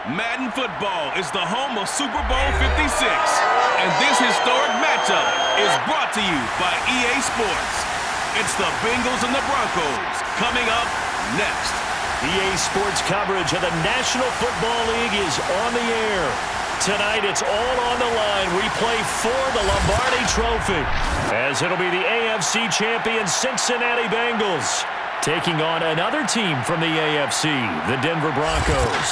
Madden Football is the home of Super Bowl 56, and this historic matchup is brought to you by EA Sports. It's the Bengals and the Broncos coming up next. EA Sports coverage of the National Football League is on the air. Tonight, it's all on the line. We play for the Lombardi Trophy, as it'll be the AFC champion Cincinnati Bengals taking on another team from the AFC, the Denver Broncos.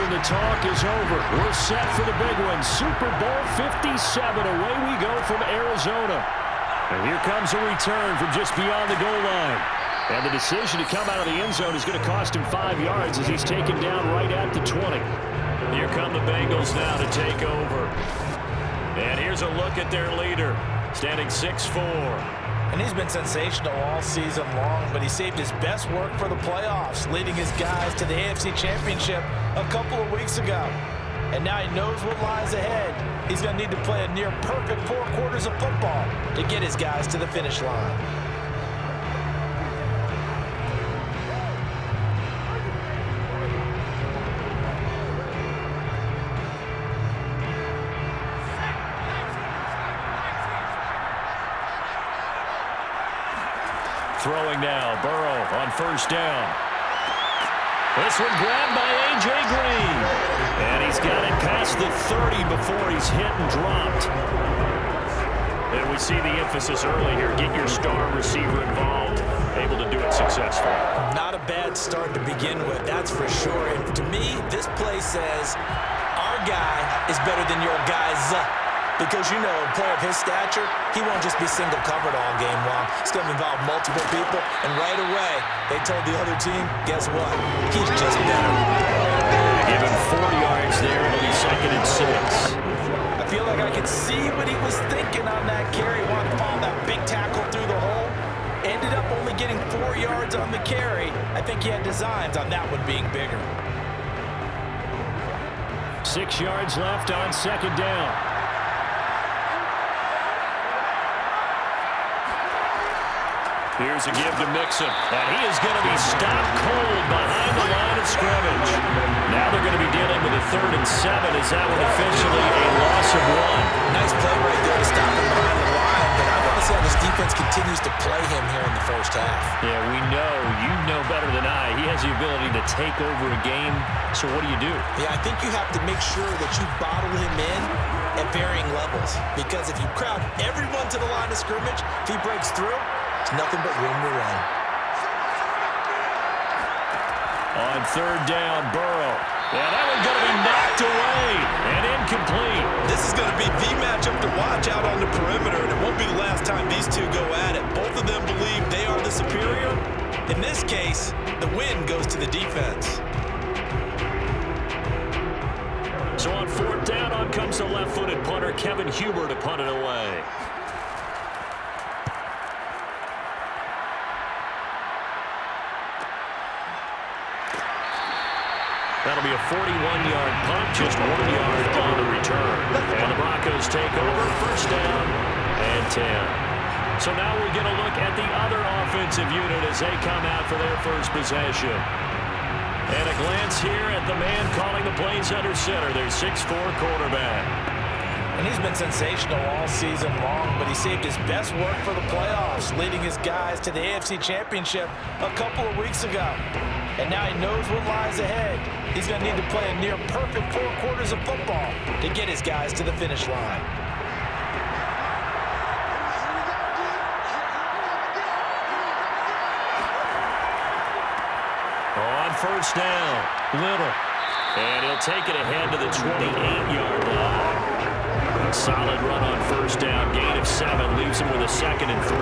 The talk is over. We're set for the big one. Super Bowl 57. Away we go from Arizona. And here comes a return from just beyond the goal line. And the decision to come out of the end zone is going to cost him 5 yards as he's taken down right at the 20. Here come the Bengals now to take over. And here's a look at their leader, standing 6'4". And he's been sensational all season long, but he saved his best work for the playoffs, leading his guys to the AFC Championship a couple of weeks ago. And now he knows what lies ahead. He's going to need to play a near-perfect 4 quarters of football to get his guys to the finish line. Throwing now, Burrow on first down. This one grabbed by A.J. Green. And he's got it past the 30 before he's hit and dropped. And we see the emphasis early here. Get your star receiver involved. Able to do it successfully. Not a bad start to begin with, that's for sure. And to me, this play says our guy is better than your guy's. Because, you know, a player of his stature, he won't just be single covered all game long. It's going to involve multiple people. And right away, they told the other team, guess what? He's just better. Give him 4 yards there. It'll be 2nd and 6. I feel like I could see what he was thinking on that carry. Wanted to follow that big tackle through the hole. Ended up only getting 4 yards on the carry. I think he had designs on that one being bigger. 6 yards left on 2nd down. Here's a give to Mixon, and he is going to be stopped cold behind the line of scrimmage. Now they're going to be dealing with a 3rd and 7. Is that one officially a loss of 1? Nice play right there to stop him behind the line, but I want to see how this defense continues to play him here in the first half. Yeah, we know. You know better than I. He has the ability to take over a game, so what do you do? Yeah, I think you have to make sure that you bottle him in at varying levels, because if you crowd everyone to the line of scrimmage, if he breaks through, it's nothing but room to run. On 3rd down, Burrow. Yeah, that one's going to be knocked away and incomplete. This is going to be the matchup to watch out on the perimeter, and it won't be the last time these two go at it. Both of them believe they are the superior. In this case, the win goes to the defense. So on 4th down, on comes the left-footed punter, Kevin Huber, to punt it away. That'll be a 41-yard punt, just 1 yard on the return. And the Broncos take over, first down and 10. So now we get a look at the other offensive unit as they come out for their first possession. And a glance here at the man calling the plays under center, their 6'4" quarterback. And he's been sensational all season long, but he saved his best work for the playoffs, leading his guys to the AFC Championship a couple of weeks ago. And now he knows what lies ahead. He's going to need to play a near-perfect 4 quarters of football to get his guys to the finish line. On first down, Little. And he'll take it ahead to the 28-yard line. A solid run on first down, gain of 7, leaves him with a 2nd and 3.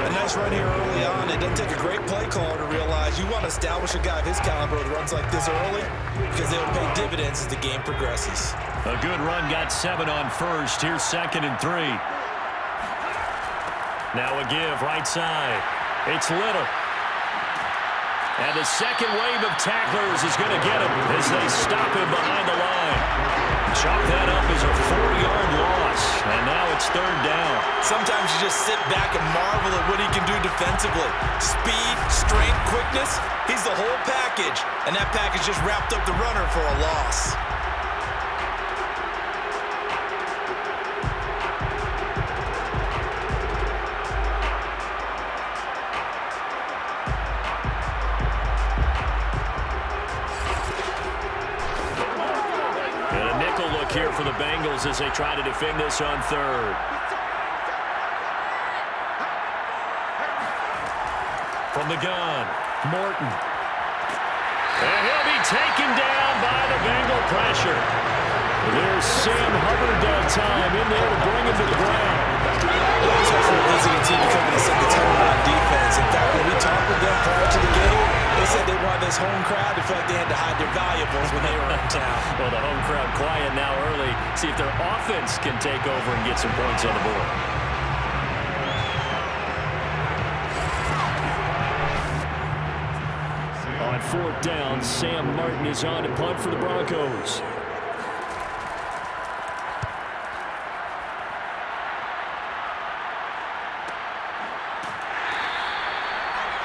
A nice run here early on. It doesn't take a great play caller to realize you want to establish a guy of his caliber with runs like this early because they will pay dividends as the game progresses. A good run, got 7 on first. Here's 2nd and 3. Now a give, right side. It's Little. And the second wave of tacklers is going to get him as they stop him behind the line. Chalk that up as a 4-yard loss, and now it's 3rd down. Sometimes you just sit back and marvel at what he can do defensively. Speed, strength, quickness, he's the whole package, and that package just wrapped up the runner for a loss. Here for the Bengals as they try to defend this on 3rd. From the gun, Morton. And he'll be taken down by the Bengal pressure. There's Sam Hubbard time in there to bring him to the ground. It's hard for a visiting team to come in and set the tone on defense. In fact, when we talked with them prior to the game, they said they wanted this home crowd to feel like they had to hide their valuables when they were in town. Well, the home crowd quiet now early. See if their offense can take over and get some points on the board. On 4th down, Sam Morton is on to punt for the Broncos.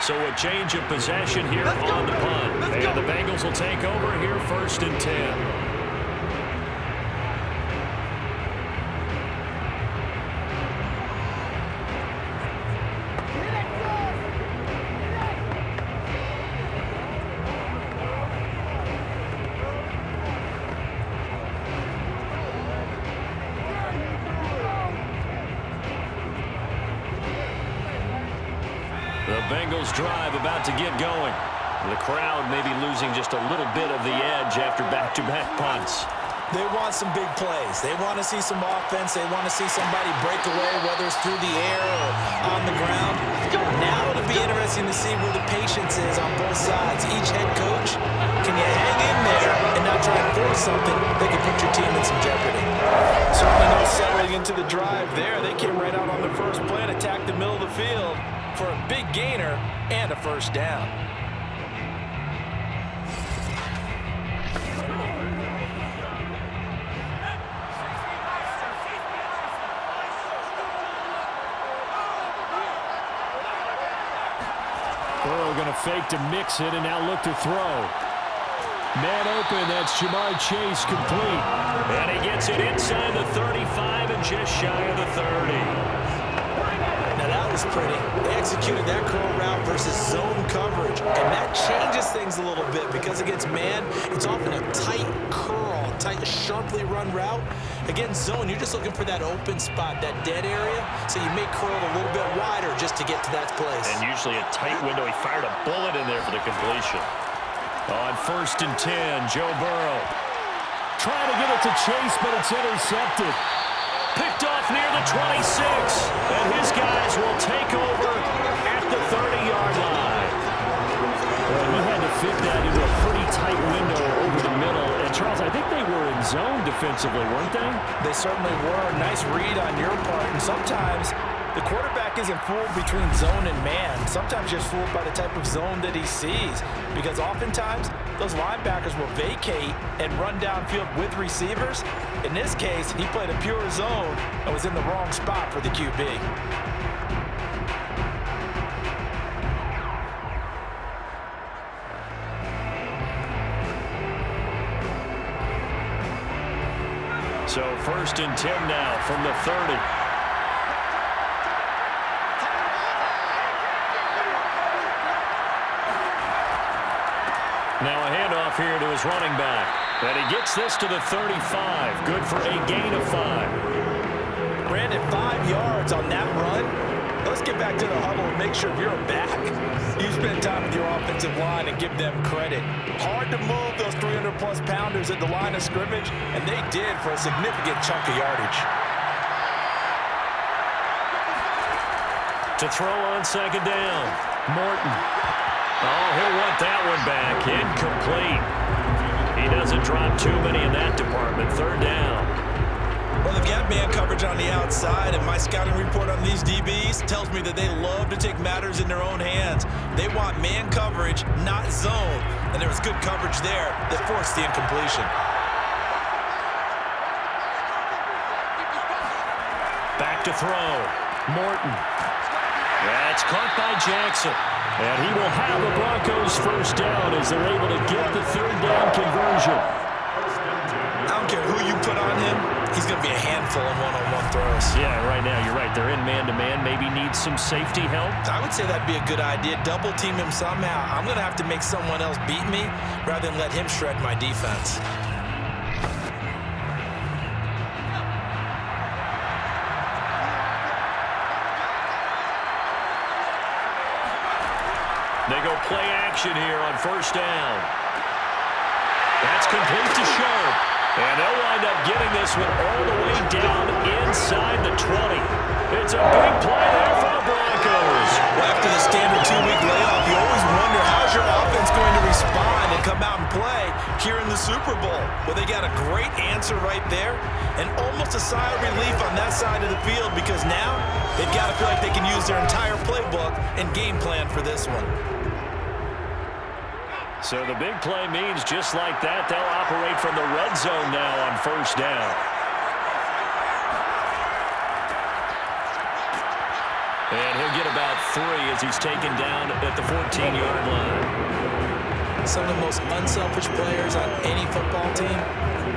So a change of possession here on the punt. And the Bengals will take over here 1st and 10. The Bengals drive about to get going. The crowd may be losing just a little bit of the edge after back-to-back punts. They want some big plays. They want to see some offense. They want to see somebody break away, whether it's through the air or on the ground. Now it'll be interesting to see where the patience is on both sides. Each head coach, can you hang in there and not try and force something that can put your team in some jeopardy? Certainly no settling into the drive there. They came right out on the first play and attacked the middle of the field for a big gainer and a first down. Burrow going to fake to mix it and now look to throw. Man open, that's Jamar Chase complete. And he gets it inside the 35 and just shy of the 30. Now that was pretty. They executed that curl route versus zone coverage, and that changes things a little bit because against man, it's often a tight curl, tight, sharply run route. Against zone, you're just looking for that open spot, that dead area, so you may curl it a little bit wider just to get to that place. And usually a tight window. He fired a bullet in there for the completion. On 1st and 10, Joe Burrow. Trying to get it to Chase, but it's intercepted. Picked off near the 26, and his guys will take over at the 30-yard line. Well, he had to fit that into a pretty tight window over the middle. And, Charles, I think they were in zone defensively, weren't they? They certainly were. Nice read on your part, and sometimes The quarterback isn't fooled between zone and man. Sometimes just fooled by the type of zone that he sees, because oftentimes those linebackers will vacate and run downfield with receivers. In this case, he played a pure zone and was in the wrong spot for the QB. So 1st and 10 now from the 30. Now a handoff here to his running back. And he gets this to the 35. Good for a gain of 5. Brandon, 5 yards on that run. Let's get back to the huddle and make sure you're back. You spend time with your offensive line and give them credit. Hard to move those 300-plus pounders at the line of scrimmage, and they did for a significant chunk of yardage. To throw on 2nd down, Morton. Oh, he'll want that one back. Incomplete. He doesn't drop too many in that department. 3rd down. Well, they've got man coverage on the outside, and my scouting report on these DBs tells me that they love to take matters in their own hands. They want man coverage, not zone, and there was good coverage there that forced the incompletion. Back to throw. Morton. That's caught by Jackson. And he will have the Broncos 1st down as they're able to get the 3rd down conversion. I don't care who you put on him, he's going to be a handful in one-on-one throws. Yeah, right now, you're right. They're in man-to-man. Maybe needs some safety help. I would say that'd be a good idea. Double team him somehow. I'm going to have to make someone else beat me rather than let him shred my defense. They go play action here on 1st down. That's complete to Sharp. And they'll wind up getting this one all the way down inside the 20. It's a big play there for the Broncos. Well, after the standard 2-week layoff, you always wonder how's your offense going to respond and come out and play here in the Super Bowl. Well, they got a great answer right there and almost a sigh of relief on that side of the field, because now they've got to feel like they can use their entire playbook and game plan for this one. So the big play means just like that, they'll operate from the red zone now on 1st down. And he'll get about 3 as he's taken down at the 14-yard line. Some of the most unselfish players on any football team,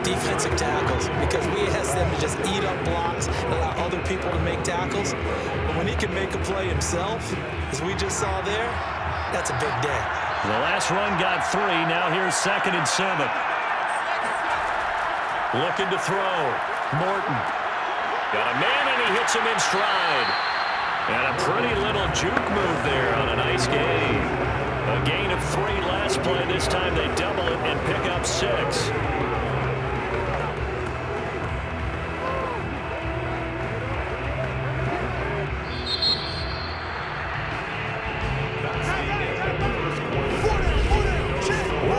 defensive tackles, because we ask them to just eat up blocks and allow other people to make tackles. But when he can make a play himself, as we just saw there, that's a big day. The last run got 3. Now here's 2nd and 7. Looking to throw. Morton. Got a man, and he hits him in stride. And a pretty little juke move there on a nice gain. A gain of 3 last play. This time they double it and pick up 6.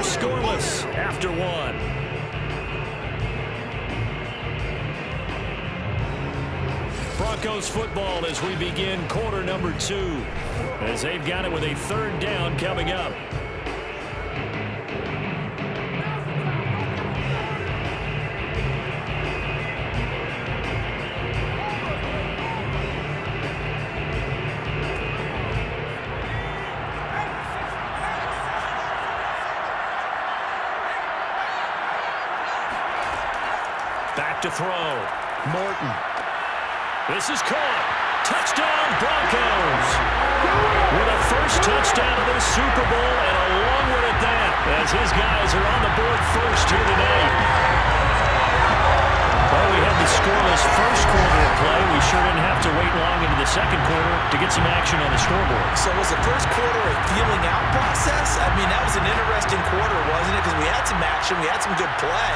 Scoreless after 1. Broncos football as we begin quarter number 2, as they've got it with a 3rd down coming up. Back to throw. Morton. This is caught. Touchdown, Broncos. With a 1st touchdown of this Super Bowl, and a long one at that, as his guys are on the board 1st here tonight. Well, we had the scoreless 1st quarter of play. We sure didn't have to wait long into the 2nd quarter to get some action on the scoreboard. So was the 1st quarter a feeling out process? I mean, that was an interesting quarter, wasn't it? Because we had some action, we had some good play.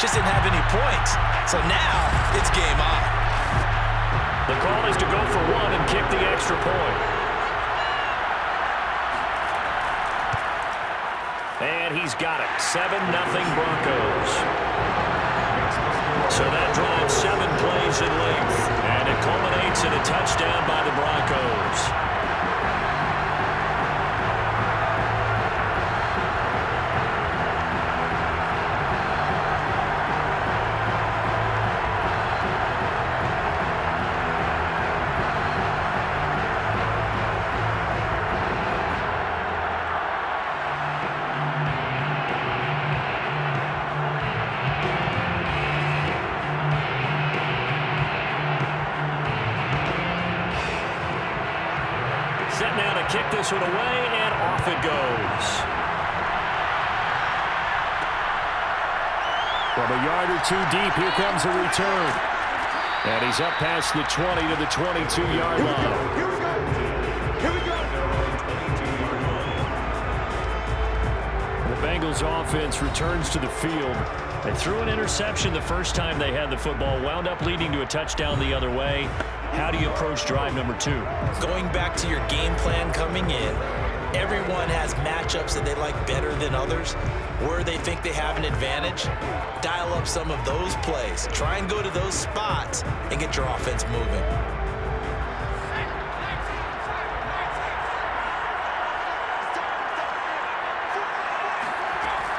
Just didn't have any points. So now it's game on. The call is to go for 1 and kick the extra point. And he's got it. 7-0 Broncos. So that drives 7 plays in length. And it culminates in a touchdown by kick this one away, and off it goes. From a yard or two deep, here comes a return. And he's up past the 20 to the 22-yard line. Here we go. Here we go. The Bengals offense returns to the field. They threw an interception the first time they had the football, wound up leading to a touchdown the other way. How do you approach drive number 2? Going back to your game plan coming in, everyone has matchups that they like better than others. Where they think they have an advantage, dial up some of those plays. Try and go to those spots and get your offense moving.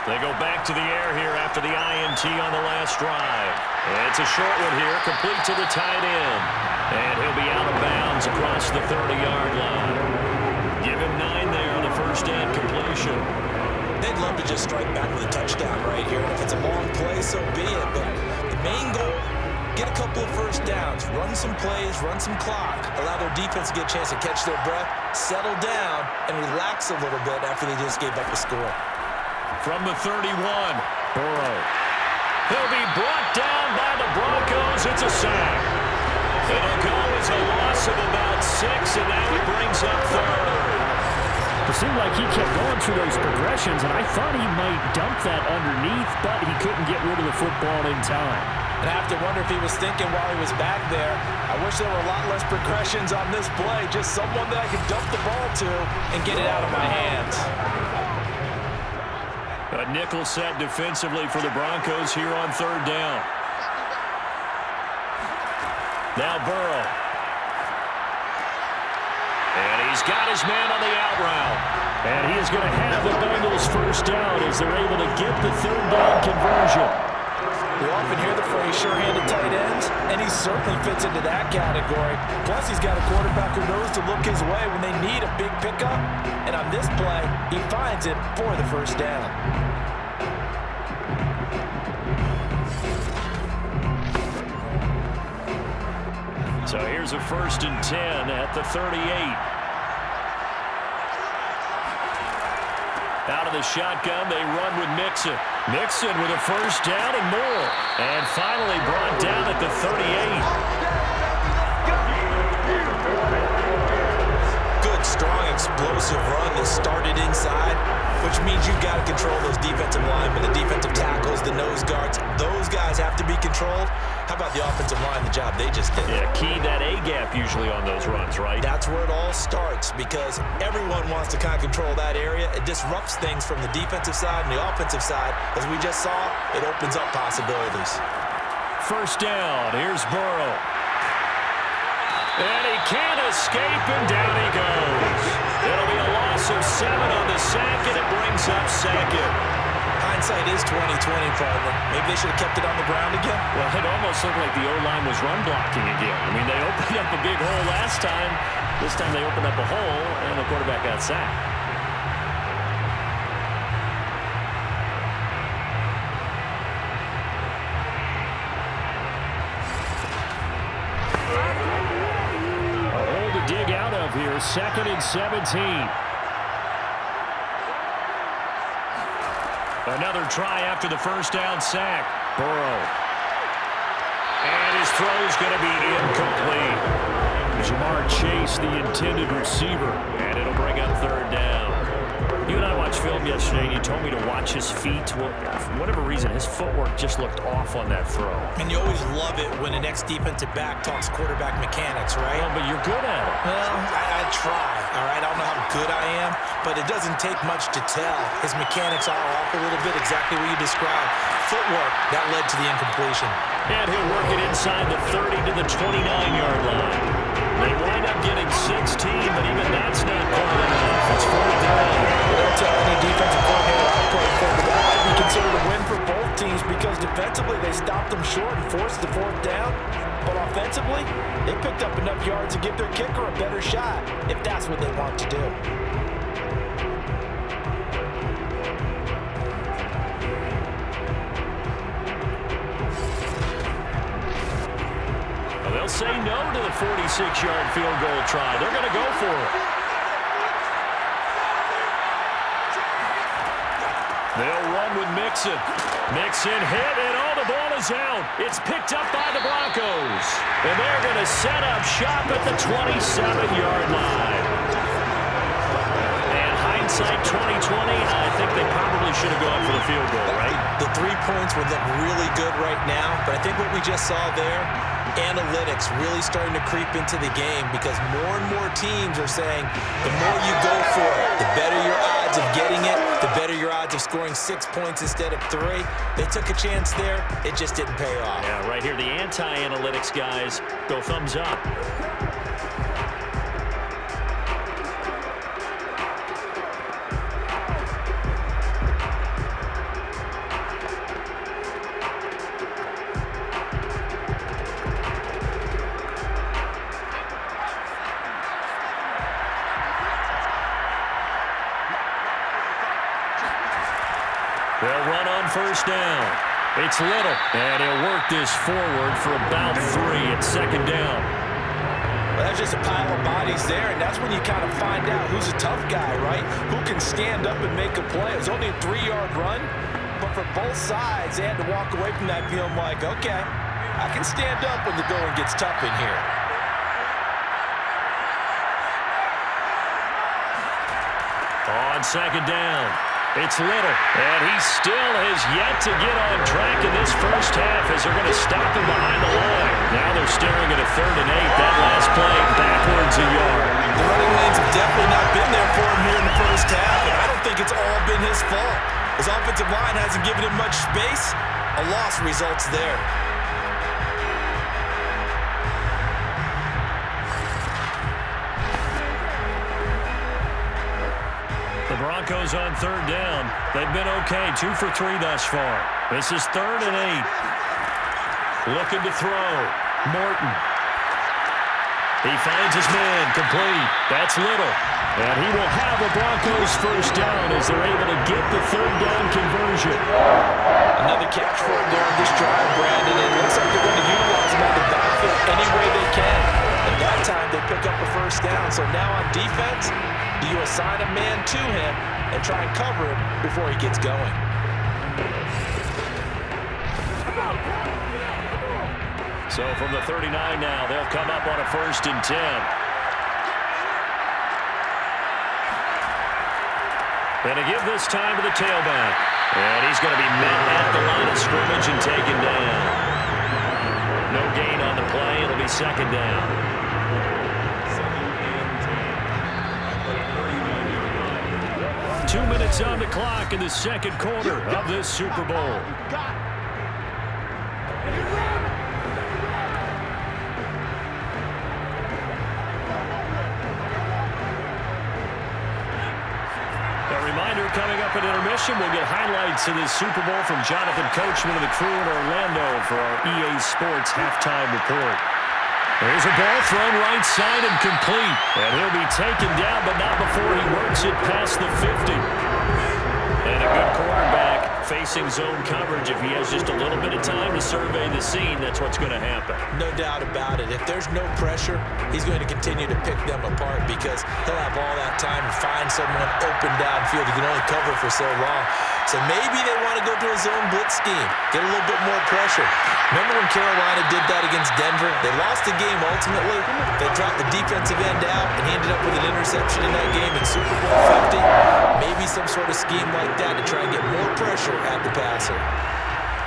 They go back to the air here after the INT on the last drive. It's a short one here, complete to the tight end. And he'll be out of bounds across the 30-yard line. Give him 9 there on the first down completion. They'd love to just strike back with a touchdown right here. And if it's a long play, so be it. But the main goal, get a couple of first downs, run some plays, run some clock, allow their defense to get a chance to catch their breath, settle down, and relax a little bit after they just gave up a score. From the 31, Burrow. He'll be brought down by the Broncos. It's a sack. It'll go as a loss of about 6, and now it brings up third. It seemed like he kept going through those progressions, and I thought he might dump that underneath, but he couldn't get rid of the football in time. And I have to wonder if he was thinking while he was back there, I wish there were a lot less progressions on this play, just someone that I could dump the ball to and get it out of my hands. A nickel set defensively for the Broncos here on third down. Now Burrow. And he's got his man on the out route. And he is going to have the Bengals first down as they're able to get the third down conversion. We often hear the phrase sure-handed tight ends, and he certainly fits into that category. Plus, he's got a quarterback who knows to look his way when they need a big pickup. And on this play, he finds it for the first down. So here's a 1st and 10 at the 38. Out of the shotgun, they run with Mixon. Mixon with a first down and more. And finally brought down at the 38. Good, strong, explosive run that started inside, which means you've got to control those defensive linemen, the defensive tackles, the nose guards. Those guys have to be controlled. How about the offensive line, the job they just did? Yeah, key that A-gap usually on those runs, right? That's where it all starts because everyone wants to kind of control that area. It disrupts things from the defensive side and the offensive side. As we just saw, it opens up possibilities. First down, here's Burrow. And he can't escape, and down he goes. It'll be a loss of 7 on the sack, and it brings up second. Hindsight is 20/20, partner. Maybe they should have kept it on the ground again. Well, it almost looked like the O-line was run blocking again. I mean, they opened up a big hole last time. This time they opened up a hole, and the quarterback got sacked. A hole to dig out of here, 2nd and 17. Another try after the first down sack. Burrow. And his throw's going to be incomplete. Jamar Chase, the intended receiver. And it'll bring up third down. You and I watched film yesterday, and you told me to watch his feet. Well, for whatever reason, his footwork just looked off on that throw. And you always love it when an ex-defensive back talks quarterback mechanics, right? Well, but you're good at it. Well, I try, all right? I don't know how good I am, but it doesn't take much to tell. His mechanics are off a little bit, exactly what you described. Footwork, that led to the incompletion. And he'll work it inside the 30 to the 29-yard line. They wind up getting 16, but even that's not quite enough. It's fourth down. Don't tell any defensive coordinator I play for, but that might be considered a win for both teams because defensively they stopped them short and forced the fourth down. But offensively, they picked up enough yards to give their kicker a better shot if that's what they want to do. They'll say no to the 46-yard field goal try. They're going to go for it. They'll run with Mixon. Mixon hit, and the ball is out. It's picked up by the Broncos. And they're going to set up shop at the 27-yard line. And hindsight 2020, I think they probably should have gone for the field goal, right? The 3 points would look really good right now, but I think what we just saw there, analytics really starting to creep into the game because more and more teams are saying the more you go for it, the better your odds of getting it, the better your odds of scoring 6 points instead of 3. They took a chance there. It just didn't pay off. Yeah, right here, the anti-analytics guys go thumbs up. They'll run on first down. It's Little, and he'll work this forward for about 3 at second down. Well, that's just a pile of bodies there, and that's when you kind of find out who's a tough guy, right? Who can stand up and make a play. It was only a 3-yard run, but for both sides, they had to walk away from that feeling like, okay, I can stand up when the going gets tough in here. On second down, it's Little, and he still has yet to get on track in this first half as they're going to stop him behind the line. Now they're staring at a 3rd and 8. That last play backwards a yard. The running lanes have definitely not been there for him here in the first half, and I don't think it's all been his fault. His offensive line hasn't given him much space. A loss results there. The Broncos on 3rd down. They've been okay, 2 for 3 thus far. This is 3rd and 8. Looking to throw. Morton. He finds his man, complete. That's Little. And he will have a Broncos first down as they're able to get the 3rd down conversion. Another catch for him there on this drive, Brandon. It looks like they're going to utilize him on the backfield any way they can. At that time, they pick up a first down. So now on defense, do you assign a man to him and try and cover him before he gets going? So from the 39 now, they'll come up on a 1st and 10. And to give this time to the tailback. And he's going to be met at the line of scrimmage and taken down. No gain on the play. It'll be 2nd down. Two minutes on the clock in the 2nd quarter of this Super Bowl. Coming up at intermission, we'll get highlights of this Super Bowl from Jonathan Coachman and the crew in Orlando for our EA Sports halftime report. There's a ball thrown right side and complete. And he'll be taken down, but not before he works it past the 50. And a good quarterback facing zone coverage. If he has just a little bit of time to survey the scene, that's what's going to happen. No doubt about it. If there's no pressure, he's going to continue to pick them apart because he'll have all that time to find someone open downfield. He can only cover for so long. So maybe they want to go to a zone blitz scheme, get a little bit more pressure. Remember when Carolina did that against Denver? They lost the game ultimately. They dropped the defensive end out, and he ended up with an interception in that game in Super Bowl 50. Maybe some sort of scheme like that to try and get more pressure at the passer.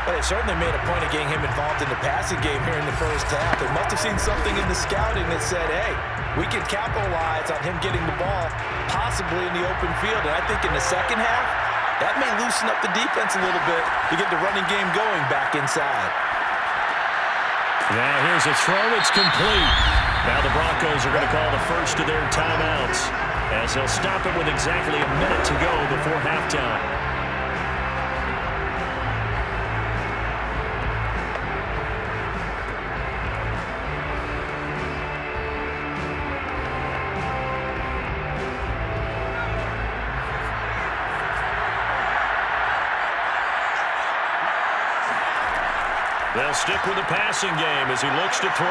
Well, they certainly made a point of getting him involved in the passing game here in the first half. They must have seen something in the scouting that said, hey, we can capitalize on him getting the ball possibly in the open field. And I think in the second half, that may loosen up the defense a little bit to get the running game going back inside. Now here's a throw. It's complete. Now the Broncos are going to call the first of their timeouts as they'll stop it with exactly a minute to go before halftime. They'll stick with the passing game as he looks to throw.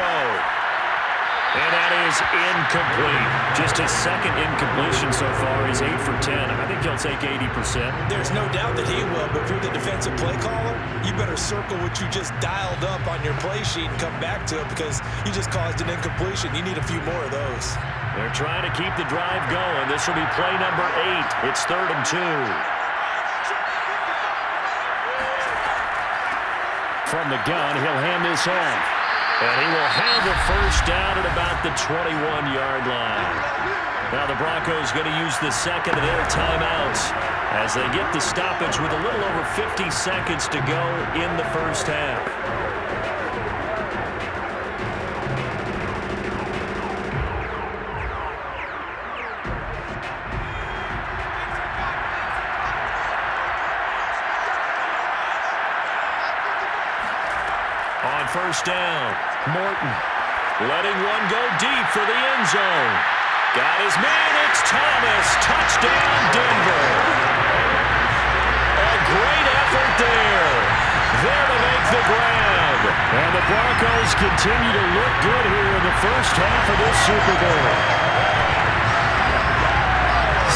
And that is incomplete. Just his second incompletion so far. He's 8 for 10. I think he'll take 80%. There's no doubt that he will, but if you're the defensive play caller, you better circle what you just dialed up on your play sheet and come back to it because you just caused an incompletion. You need a few more of those. They're trying to keep the drive going. This will be play number 8. It's 3rd and 2. From the gun, he'll hand this off. And he will have the first down at about the 21-yard line. Now the Broncos going to use the second of their timeouts as they get the stoppage with a little over 50 seconds to go in the first half. On first down, Morton letting one go deep for the end zone. Got his man, it's Thomas. Touchdown, Denver. A great effort there. There to make the grab. And the Broncos continue to look good here in the first half of this Super Bowl.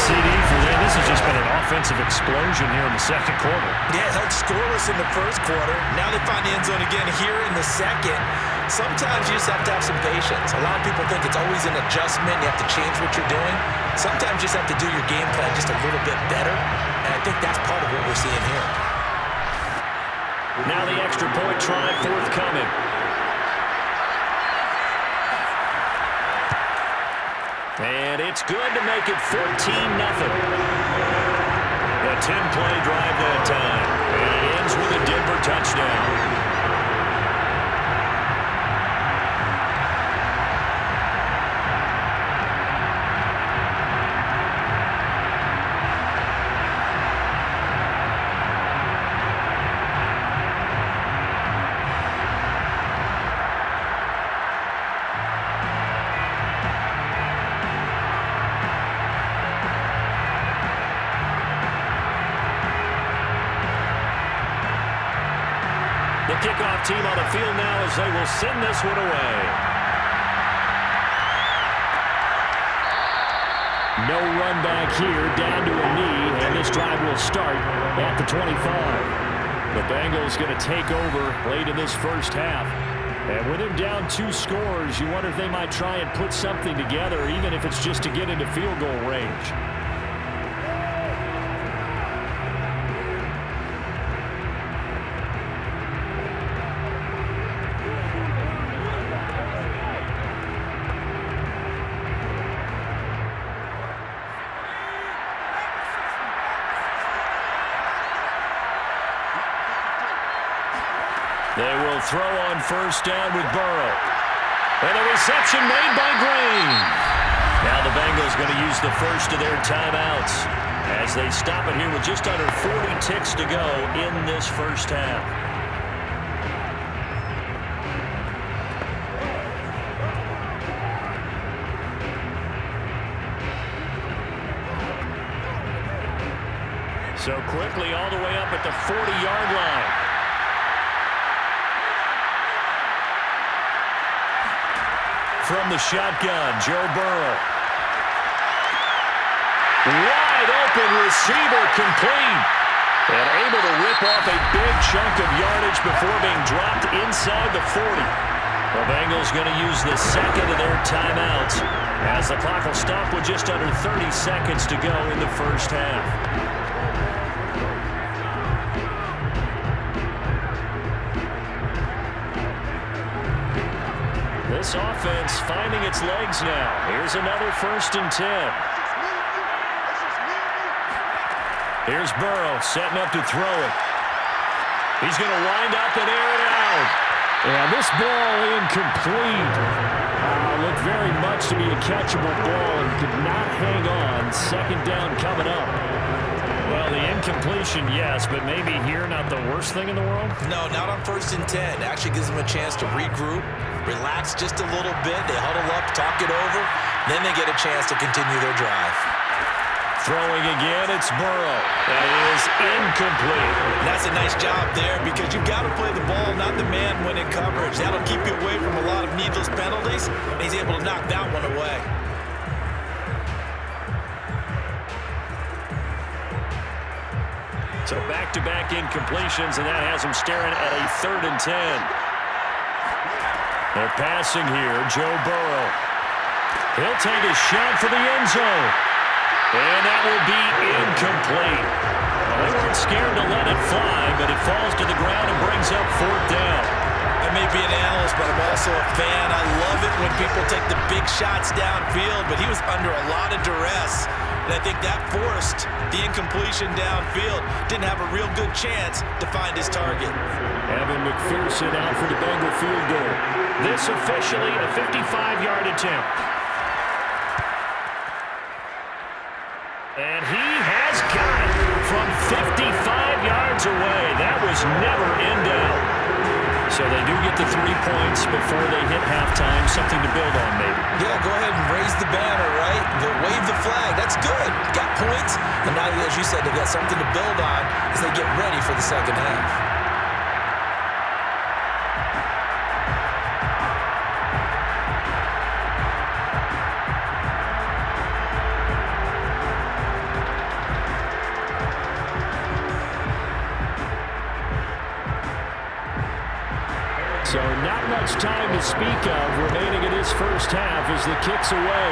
CD for them. This has just been an offensive explosion here in the second quarter. Yeah, held scoreless in the first quarter. Now they find the end zone again here in the second. Sometimes you just have to have some patience. A lot of people think it's always an adjustment. You have to change what you're doing. Sometimes you just have to do your game plan just a little bit better. And I think that's part of what we're seeing here. Now the extra point try forthcoming. And it's good to make it 14-0. A 10-play drive that time. And it ends with a Denver touchdown. The kickoff team on the field now as they will send this one away. No run back here, down to a knee, and this drive will start at the 25. The Bengals going to take over late in this first half. And with him down 2 scores, you wonder if they might try and put something together, even if it's just to get into field goal range. They will throw on first down with Burrow. And a reception made by Green. Now the Bengals going to use the first of their timeouts as they stop it here with just under 40 ticks to go in this first half. So quickly all the way up at the 40-yard line. From the shotgun, Joe Burrow. Wide open receiver complete. And able to rip off a big chunk of yardage before being dropped inside the 40. The Bengals going to use the second of their timeouts as the clock will stop with just under 30 seconds to go in the first half. This offense finding its legs now. Here's another 1st and 10. Here's Burrow setting up to throw it. He's going to wind up and air it out. And this ball incomplete. Looked very much to be a catchable ball and could not hang on. 2nd down coming up. Well, the incompletion, yes, but maybe here not the worst thing in the world? No, not on 1st and 10. It actually gives them a chance to regroup, relax just a little bit. They huddle up, talk it over. Then they get a chance to continue their drive. Throwing again, it's Burrow. That is incomplete. That's a nice job there because you've got to play the ball, not the man when in coverage. That'll keep you away from a lot of needless penalties, and he's able to knock that one away. So back-to-back incompletions, and that has him staring at a 3rd and 10. They're passing here, Joe Burrow. He'll take a shot for the end zone. And that will be incomplete. Well, they weren't scared to let it fly, but it falls to the ground and brings up 4th down. I may be an analyst, but I'm also a fan. I love it when people take the big shots downfield, but he was under a lot of duress. And I think that forced the incompletion downfield. Didn't have a real good chance to find his target. Evan McPherson out for the Bengal field goal. This officially a 55-yard attempt. And he has got it from 55 yards away. That was never in doubt. So they do get the 3 points before they hit halftime. Something to build on, maybe. Yeah, go ahead and raise the banner, right? Wave the flag. That's good. Got points. And now, as you said, they've got something to build on as they get ready for the second half. So not much time to speak of remaining in this first half as the kick's away.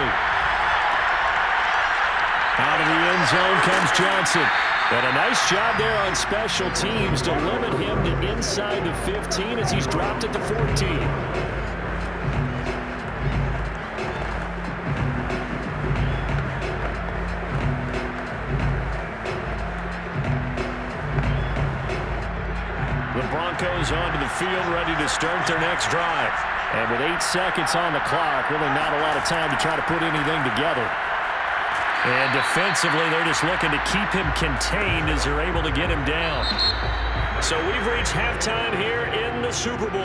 Out of the end zone comes Johnson. And a nice job there on special teams to limit him to inside the 15 as he's dropped at the 14. The Broncos onto the field, ready to start their next drive. And with 8 seconds on the clock, really not a lot of time to try to put anything together. And defensively, they're just looking to keep him contained as they're able to get him down. So we've reached halftime here in the Super Bowl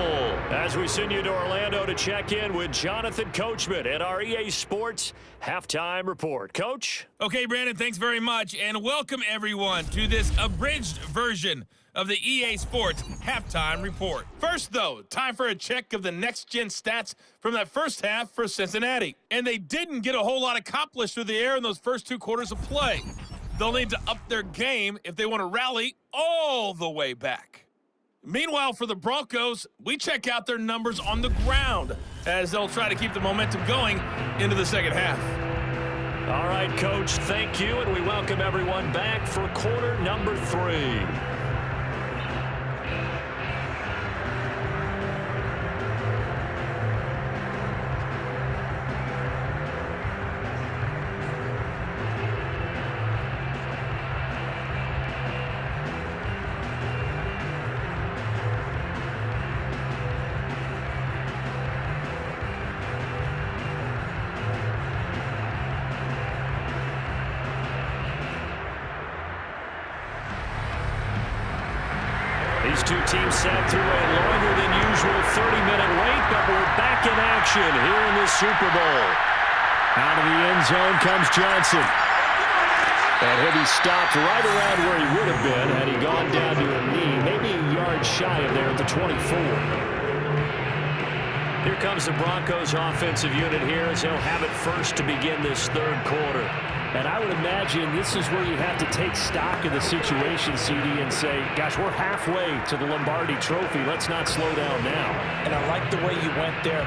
as we send you to Orlando to check in with Jonathan Coachman at our EA Sports Halftime Report. Coach? Okay, Brandon, thanks very much. And welcome, everyone, to this abridged version of the EA Sports Halftime Report. First, though, time for a check of the next-gen stats from that first half for Cincinnati. And they didn't get a whole lot accomplished through the air in those first 2 quarters of play. They'll need to up their game if they want to rally all the way back. Meanwhile, for the Broncos, we check out their numbers on the ground as they'll try to keep the momentum going into the second half. All right, Coach, thank you, and we welcome everyone back for quarter number 3. These two teams sat through a longer than usual 30-minute wait, but we're back in action here in the Super Bowl. Out of the end zone comes Johnson. And he'll be stopped right around where he would have been had he gone down to a knee, maybe a yard shy of there at the 24. Here comes the Broncos offensive unit here as they'll have it first to begin this 3rd quarter. And I would imagine this is where you have to take stock of the situation, CD, and say, gosh, we're halfway to the Lombardi Trophy. Let's not slow down now. And I like the way you went there.